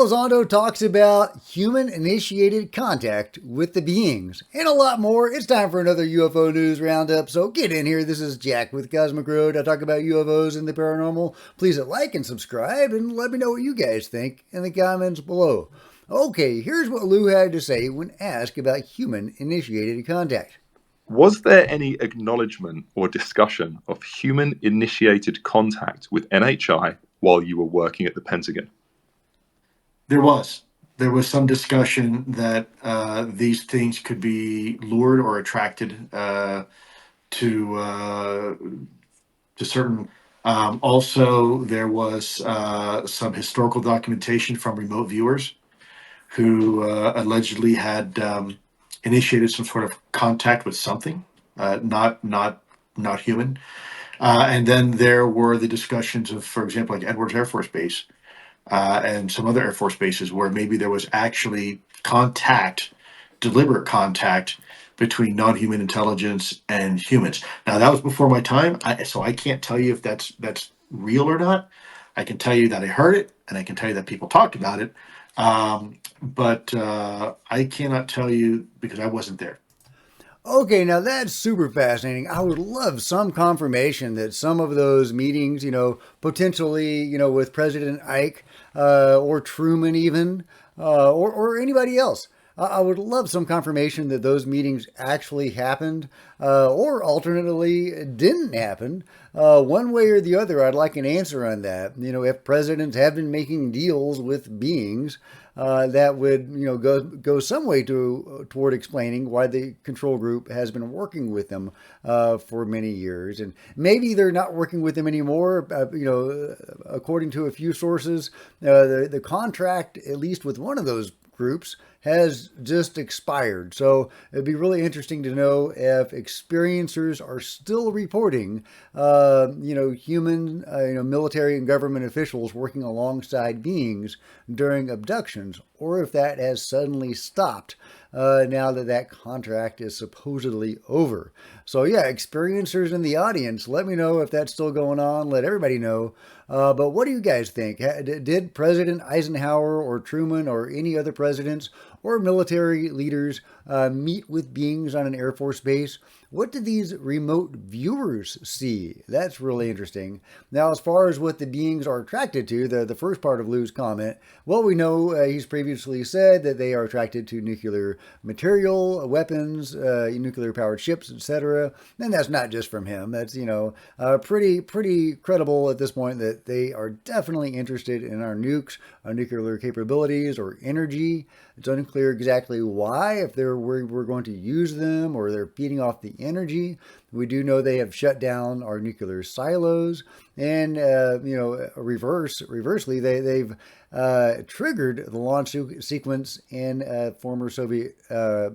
Elizondo talks about human-initiated contact with the beings and a lot more. It's time for another UFO news roundup, so get in here. This is Jack with Cosmic Road. I talk about UFOs and the paranormal. Please like and subscribe and let me know what you guys think in the comments below. Okay, here's what Lou had to say when asked about human-initiated contact. Was there any acknowledgement or discussion of human initiated contact with NHI while you were working at the Pentagon? There was. There was some discussion that these things could be lured or attracted to certain. Also, there was some historical documentation from remote viewers who allegedly had initiated some sort of contact with something, not human. And then there were the discussions of, for example, like Edwards Air Force Base and some other Air Force bases where maybe there was actually contact, deliberate contact between non-human intelligence and humans. Now that was before my time, so I can't tell you if that's real or not. I can tell you that I heard it, and I can tell you that people talked about it, but I cannot tell you because I wasn't there. Okay, now that's super fascinating. I would love some confirmation that some of those meetings, potentially, with President Ike or Truman even, or anybody else. I would love some confirmation that those meetings actually happened, or alternatively didn't happen. One way or the other, I'd like an answer on that. If presidents have been making deals with beings, that would go some way toward explaining why the control group has been working with them for many years, and maybe they're not working with them anymore. According to a few sources, the contract, at least with one of those groups, has just expired. So it'd be really interesting to know if experiencers are still reporting, human, military and government officials working alongside beings during abductions, or if that has suddenly stopped now that that contract is supposedly over. So yeah, experiencers in the audience, let me know if that's still going on. Let everybody know. But what do you guys think? Did President Eisenhower or Truman or any other presidents or military leaders meet with beings on an Air Force base? What did these remote viewers see? That's really interesting. Now, as far as what the beings are attracted to, the first part of Lou's comment, well, we know he's previously said that they are attracted to nuclear material, weapons, nuclear-powered ships, etc. And that's not just from him. That's, pretty credible at this point that they are definitely interested in our nukes, our nuclear capabilities, or energy. It's unclear exactly why, if we're going to use them or they're feeding off the energy. We do know they have shut down our nuclear silos, and reversely, they've triggered the launch sequence in former Soviet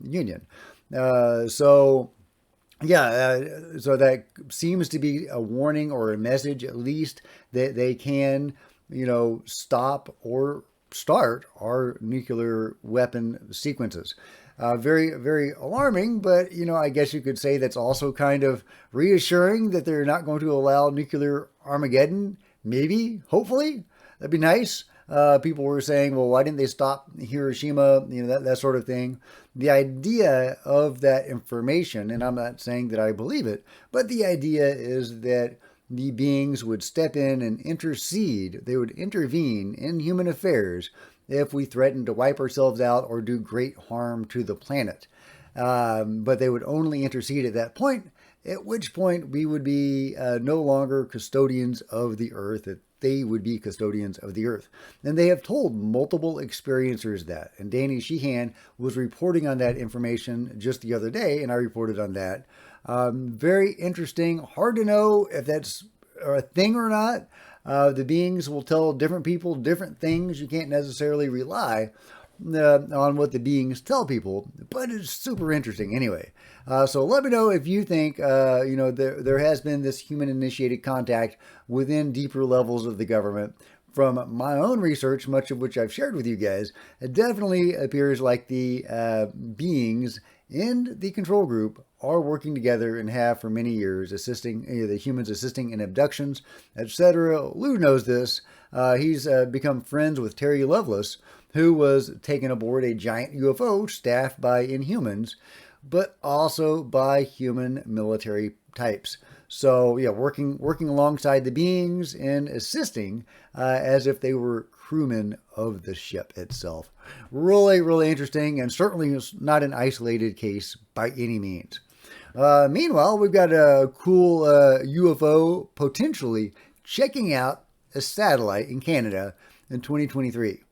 Union. So that seems to be a warning or a message, at least, that they can, stop or start our nuclear weapon sequences. Very, very alarming, but, I guess you could say that's also kind of reassuring that they're not going to allow nuclear Armageddon. Maybe, hopefully, that'd be nice. People were saying, well, why didn't they stop Hiroshima? That sort of thing. The idea of that information, and I'm not saying that I believe it, but the idea is that the beings would step in and intercede. They would intervene in human affairs if we threatened to wipe ourselves out or do great harm to the planet. But they would only intercede at that point, at which point we would be no longer custodians of the earth, that they would be custodians of the earth. And they have told multiple experiencers that. And Danny Sheehan was reporting on that information just the other day, and I reported on that. Very interesting. Hard to know if that's a thing or not. The beings will tell different people different things. You can't necessarily rely on what the beings tell people, but it's super interesting anyway. So let me know if you think, there has been this human-initiated contact within deeper levels of the government. From my own research, much of which I've shared with you guys, it definitely appears like the beings and the control group are working together and have for many years, assisting the humans assisting in abductions, etc. Lou knows this. He's become friends with Terry Lovelace, who was taken aboard a giant UFO staffed by Inhumans, but also by human military types. So yeah, working alongside the beings and assisting as if they were crewmen of the ship itself. Really interesting, and certainly not an isolated case by any means. Meanwhile, we've got a cool UFO potentially checking out a satellite in Canada in 2023.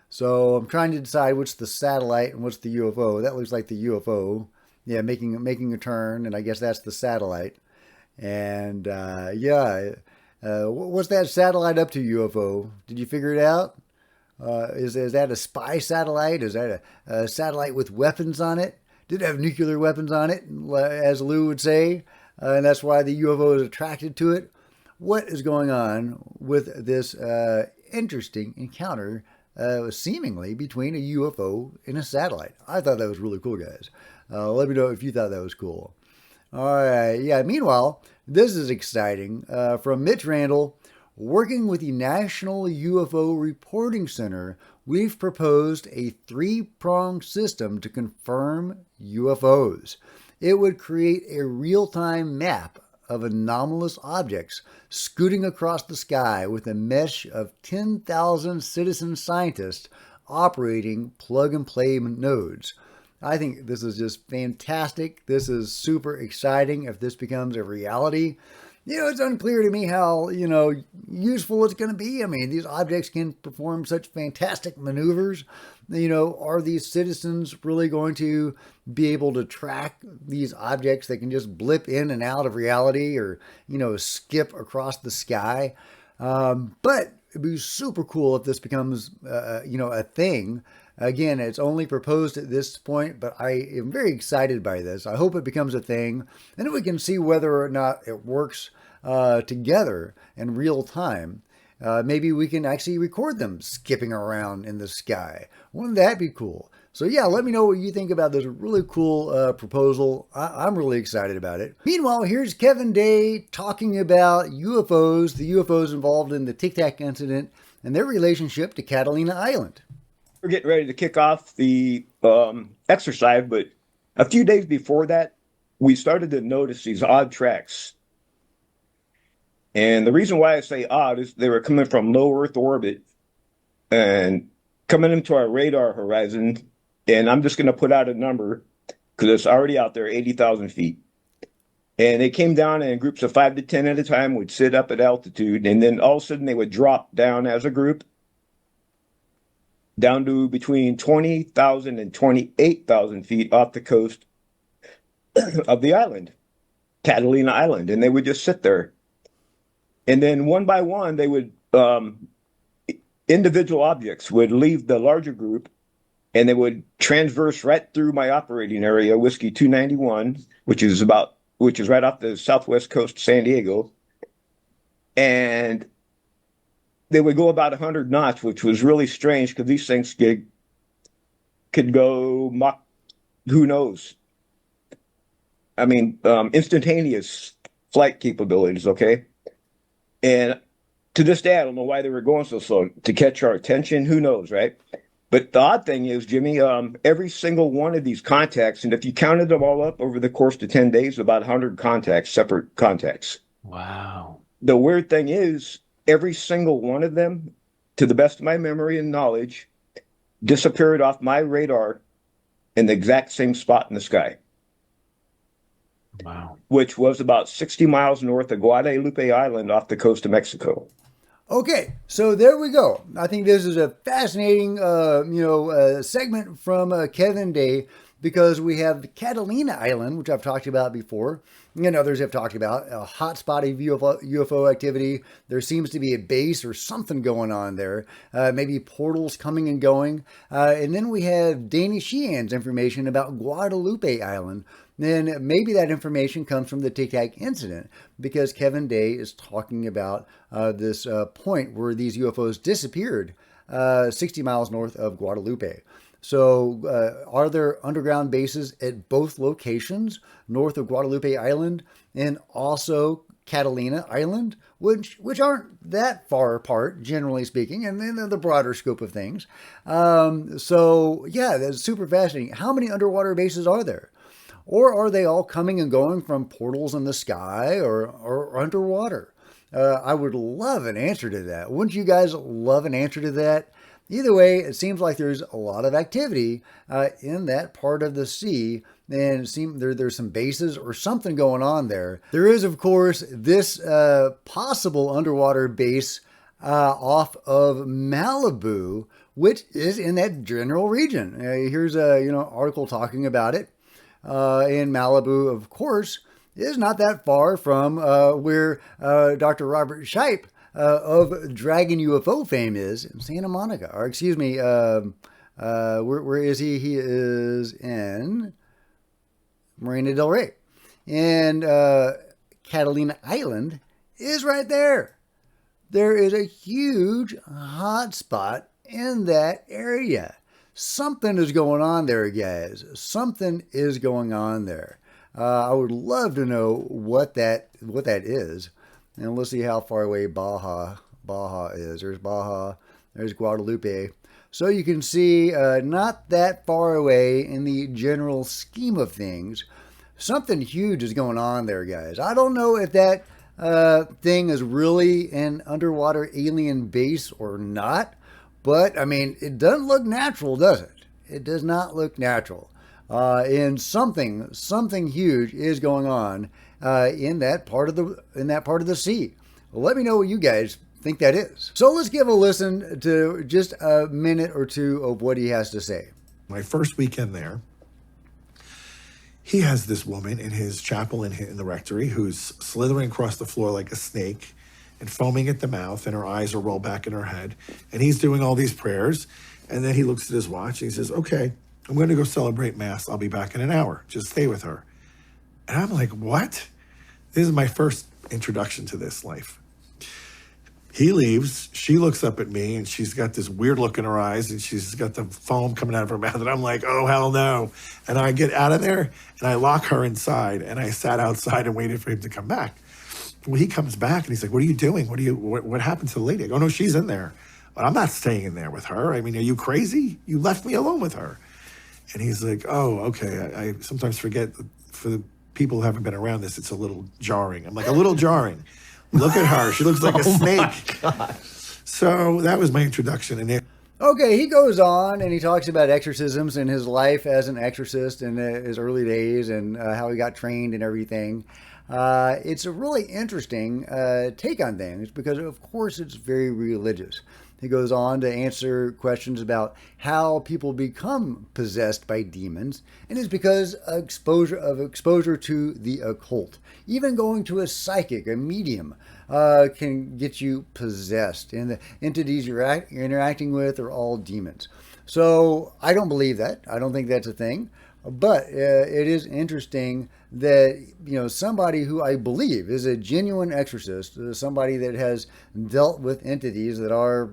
So I'm trying to decide what's the satellite and what's the UFO. That looks like the UFO. Yeah, making a turn, and I guess that's the satellite. And what's that satellite up to, UFO? Did you figure it out? Is that a spy satellite? Is that a satellite with weapons on it? Did it have nuclear weapons on it, as Lou would say? And that's why the UFO is attracted to it. What is going on with this interesting encounter seemingly between a UFO and a satellite? I thought that was really cool, guys. Let me know if you thought that was cool. All right. Yeah. Meanwhile, this is exciting. From Mitch Randall, working with the National UFO Reporting Center, we've proposed a three-pronged system to confirm UFOs. It would create a real-time map of anomalous objects scooting across the sky with a mesh of 10,000 citizen scientists operating plug-and-play nodes. I think this is just fantastic. This is super exciting if this becomes a reality. It's unclear to me how, useful it's going to be. I mean, these objects can perform such fantastic maneuvers. Are these citizens really going to be able to track these objects that can just blip in and out of reality or, skip across the sky? But it'd be super cool if this becomes, a thing. Again, it's only proposed at this point, but I am very excited by this. I hope it becomes a thing, and then we can see whether or not it works together in real time. Maybe we can actually record them skipping around in the sky. Wouldn't that be cool? So yeah, let me know what you think about this really cool proposal. I'm really excited about it. Meanwhile, here's Kevin Day talking about UFOs, the UFOs involved in the Tic Tac incident, and their relationship to Catalina Island. We're getting ready to kick off the exercise, but a few days before that, we started to notice these odd tracks. And the reason why I say odd is they were coming from low Earth orbit and coming into our radar horizon. And I'm just going to put out a number because it's already out there, 80,000 feet. And they came down in groups of 5 to 10 at a time, would sit up at altitude, and then all of a sudden they would drop down as a group, down to between 20,000 and 28,000 feet off the coast of the island, Catalina Island, and they would just sit there. And then one by one, they would, individual objects would leave the larger group, and they would transverse right through my operating area, Whiskey 291, which is right off the southwest coast of San Diego. And they would go about 100 knots, which was really strange because these things could go Mach, who knows? I mean, instantaneous flight capabilities, okay? And to this day, I don't know why they were going so slow. To catch our attention, who knows, right? But the odd thing is, Jimmy, every single one of these contacts, and if you counted them all up over the course of 10 days, about 100 contacts, separate contacts. Wow. The weird thing is, every single one of them, to the best of my memory and knowledge, disappeared off my radar in the exact same spot in the sky. Wow. Which was about 60 miles north of Guadalupe Island off the coast of Mexico. Okay, so there we go. I think this is a fascinating, segment from Kevin Day, because we have the Catalina Island, which I've talked about before, and others have talked about, a hotspot of UFO activity. There seems to be a base or something going on there, maybe portals coming and going. And then we have Danny Sheehan's information about Guadalupe Island. Then maybe that information comes from the Tic Tac incident, because Kevin Day is talking about this point where these UFOs disappeared 60 miles north of Guadalupe. So, are there underground bases at both locations, north of Guadalupe Island and also Catalina Island, which aren't that far apart, generally speaking, and in the broader scope of things. So, yeah, that's super fascinating. How many underwater bases are there? Or are they all coming and going from portals in the sky or underwater? I would love an answer to that. Wouldn't you guys love an answer to that? Either way, it seems like there's a lot of activity in that part of the sea, and there's some bases or something going on there. There is, of course, this possible underwater base off of Malibu, which is in that general region. Here's a article talking about it. In Malibu, of course, is not that far from where Dr. Robert Shipe of Dragon UFO fame is in Santa Monica. Or excuse me, where is he? He is in Marina del Rey. And Catalina Island is right there. There is a huge hot spot in that area. Something is going on there, guys. Something is going on there. I would love to know what that is. And let's see how far away Baja is. There's Baja. There's Guadalupe. So you can see not that far away in the general scheme of things. Something huge is going on there, guys. I don't know if that thing is really an underwater alien base or not. But, I mean, it doesn't look natural, does it? It does not look natural. And something huge is going on in that part of the sea. Well, let me know what you guys think that is. So let's give a listen to just a minute or two of what he has to say. My first weekend there, he has this woman in his chapel in the rectory who's slithering across the floor like a snake and foaming at the mouth, and her eyes are rolled back in her head. And he's doing all these prayers. And then he looks at his watch and he says, okay, I'm going to go celebrate Mass. I'll be back in an hour. Just stay with her. And I'm like, what? This is my first introduction to this life. He leaves. She looks up at me and she's got this weird look in her eyes and she's got the foam coming out of her mouth. And I'm like, oh, hell no. And I get out of there and I lock her inside. And I sat outside and waited for him to come back. Well, he comes back and he's like, what are you doing? What happened to the lady? I go, no, she's in there. But I'm not staying in there with her. I mean, are you crazy? You left me alone with her. And he's like, oh, okay. I sometimes forget for the people who haven't been around this, it's a little jarring. I'm like, a little jarring. Look at her. She looks like a snake. So that was my introduction. And Okay, he goes on and he talks about exorcisms and his life as an exorcist in his early days and how he got trained and everything. It's a really interesting take on things because, of course, it's very religious. He goes on to answer questions about how people become possessed by demons, and it's because of exposure to the occult. Even going to a psychic, a medium, can get you possessed, and the entities you're interacting with are all demons. So I don't believe that. I don't think that's a thing. But it is interesting that, somebody who I believe is a genuine exorcist, somebody that has dealt with entities that are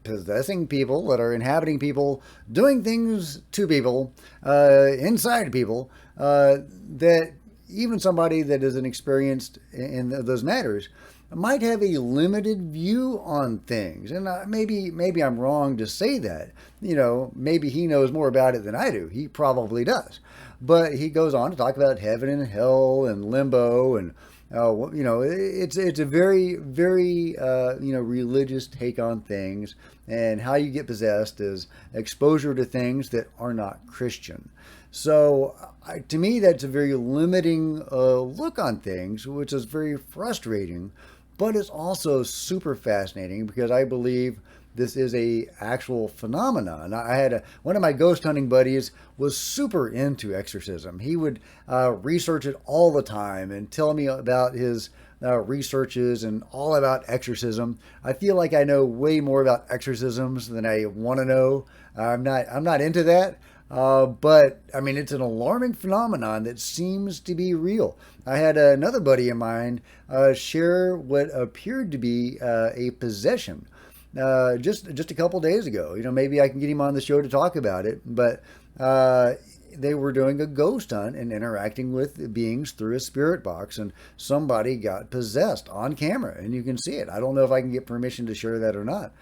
possessing people, that are inhabiting people, doing things to people, inside people, that even somebody that isn't experienced in those matters might have a limited view on things. And maybe I'm wrong to say that. Maybe he knows more about it than I do. He probably does. But he goes on to talk about heaven and hell and limbo and it's a very, very religious take on things, and how you get possessed is exposure to things that are not Christian. So to me, that's a very limiting look on things, which is very frustrating, but it's also super fascinating because I believe this is a actual phenomenon. I had one of my ghost hunting buddies was super into exorcism. He would research it all the time and tell me about his researches and all about exorcism. I feel like I know way more about exorcisms than I want to know. I'm not into that. But I mean, it's an alarming phenomenon that seems to be real. I had another buddy of mine share what appeared to be a possession. just a couple days ago. Maybe I can get him on the show to talk about it. But they were doing a ghost hunt and interacting with beings through a spirit box, and somebody got possessed on camera, and you can see it. I don't know if I can get permission to share that or not.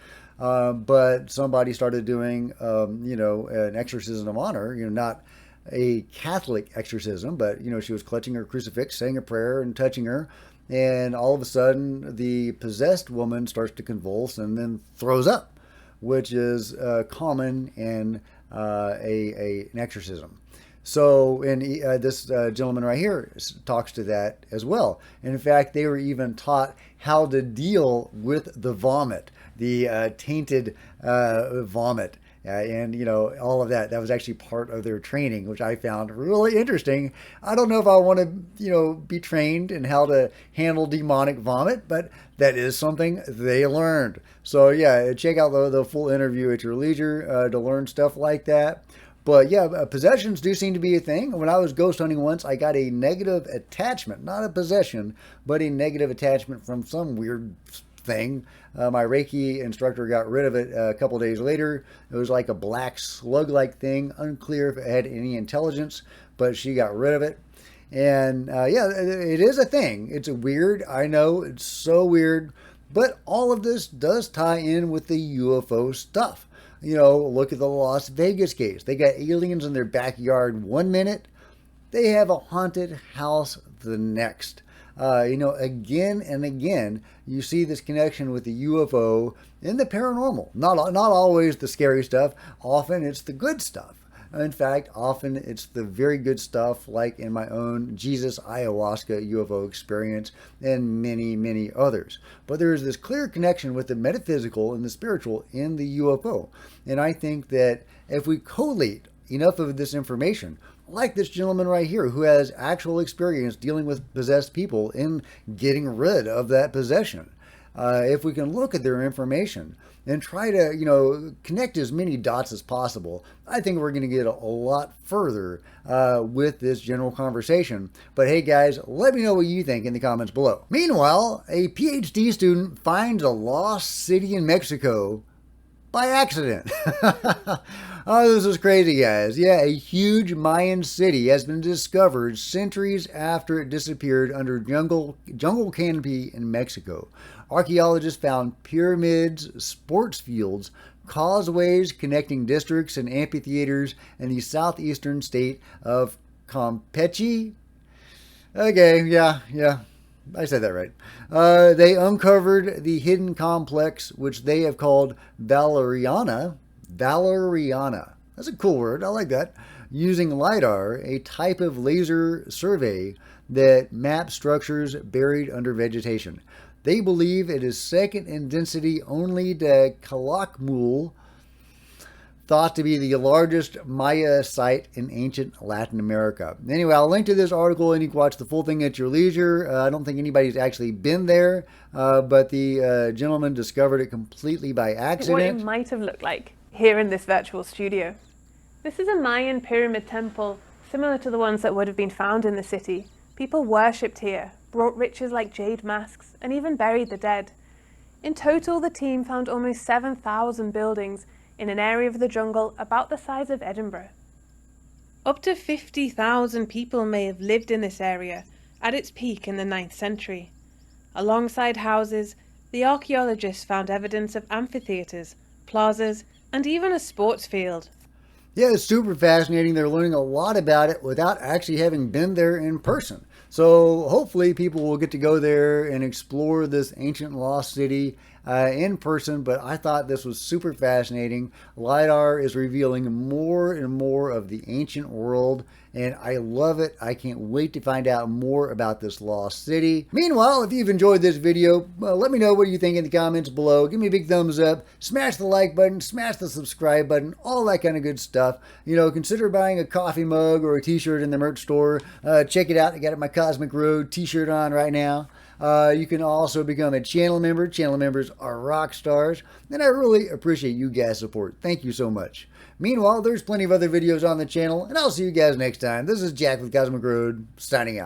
But somebody started doing, an exorcism of honor, not a Catholic exorcism, but, she was clutching her crucifix, saying a prayer and touching her. And all of a sudden, the possessed woman starts to convulse and then throws up, which is common in an exorcism. So, and this gentleman right here talks to that as well. And in fact, they were even taught how to deal with the vomit, the tainted vomit. And all of that was actually part of their training, which I found really interesting. I don't know if I want to be trained in how to handle demonic vomit, but that is something they learned. So yeah, check out the full interview at your leisure to learn stuff like that. But yeah, possessions do seem to be a thing. When I was ghost hunting once, I got a negative attachment, not a possession, but a negative attachment from some weird thing. My Reiki instructor got rid of it a couple days later. It was like a black slug-like thing, unclear if it had any intelligence, but she got rid of it. And yeah, it is a thing. It's weird. I know it's so weird, but all of this does tie in with the UFO stuff. Look at the Las Vegas case. They got aliens in their backyard one minute. They have a haunted house the next. Again and again, you see this connection with the UFO and the paranormal. Not always the scary stuff. Often it's the good stuff. In fact, often it's the very good stuff, like in my own Jesus ayahuasca UFO experience and many, many others. But there is this clear connection with the metaphysical and the spiritual in the UFO. And I think that if we collate enough of this information, like this gentleman right here who has actual experience dealing with possessed people and getting rid of that possession, if we can look at their information and try to, connect as many dots as possible, I think we're going to get a lot further with this general conversation. But hey, guys, let me know what you think in the comments below. Meanwhile, a PhD student finds a lost city in Mexico by accident. Oh, this is crazy, guys. Yeah, a huge Mayan city has been discovered centuries after it disappeared under jungle canopy in Mexico. Archaeologists found pyramids, sports fields, causeways connecting districts and amphitheaters in the southeastern state of Campeche. Okay, yeah. I said that right. They uncovered the hidden complex, which they have called Valeriana. That's a cool word. I like that. Using LiDAR, a type of laser survey that maps structures buried under vegetation. They believe it is second in density only to Calakmul, thought to be the largest Maya site in ancient Latin America. Anyway, I'll link to this article and you can watch the full thing at your leisure. I don't think anybody's actually been there, but the gentleman discovered it completely by accident. What it might have looked like here in this virtual studio. This is a Mayan pyramid temple similar to the ones that would have been found in the city. People worshipped here, brought riches like jade masks, and even buried the dead. In total, the team found almost 7,000 buildings in an area of the jungle about the size of Edinburgh. Up to 50,000 people may have lived in this area at its peak in the 9th century. Alongside houses, the archaeologists found evidence of amphitheatres, plazas, and even a sports field. Yeah, it's super fascinating. They're learning a lot about it without actually having been there in person. So hopefully people will get to go there and explore this ancient lost city in person. But I thought this was super fascinating. LiDAR is revealing more and more of the ancient world, and I love it. I can't wait to find out more about this lost city. Meanwhile, if you've enjoyed this video, let me know what you think in the comments below. Give me a big thumbs up, smash the like button, smash the subscribe button, all that kind of good stuff. Consider buying a coffee mug or a t-shirt in the merch store. Check it out. I got my Cosmic Road t-shirt on right now. You can also become a channel member. Channel members are rock stars, and I really appreciate you guys' support. Thank you so much. Meanwhile, there's plenty of other videos on the channel, and I'll see you guys next time. This is Jack with Cosmic Road, signing out.